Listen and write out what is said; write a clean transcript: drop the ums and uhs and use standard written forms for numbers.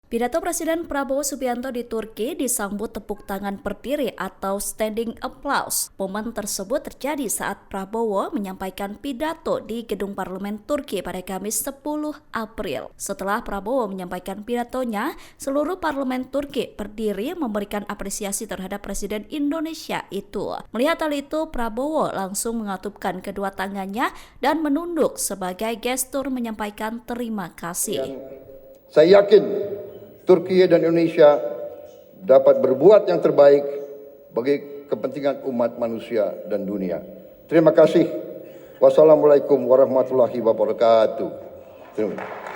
Pidato Presiden Prabowo Subianto di Turki disambut tepuk tangan berdiri atau standing applause. Momen tersebut terjadi saat Prabowo menyampaikan pidato di Gedung Parlemen Turki pada Kamis 10 April. Setelah Prabowo menyampaikan pidatonya, seluruh parlemen Turki berdiri memberikan apresiasi terhadap Presiden Indonesia itu. Melihat hal itu, Prabowo langsung mengatupkan kedua tangannya dan menunduk sebagai gestur menyampaikan terima kasih. Saya yakin Turki dan Indonesia dapat berbuat yang terbaik bagi kepentingan umat manusia dan dunia. Terima kasih. Wassalamualaikum warahmatullahi wabarakatuh. Terima kasih.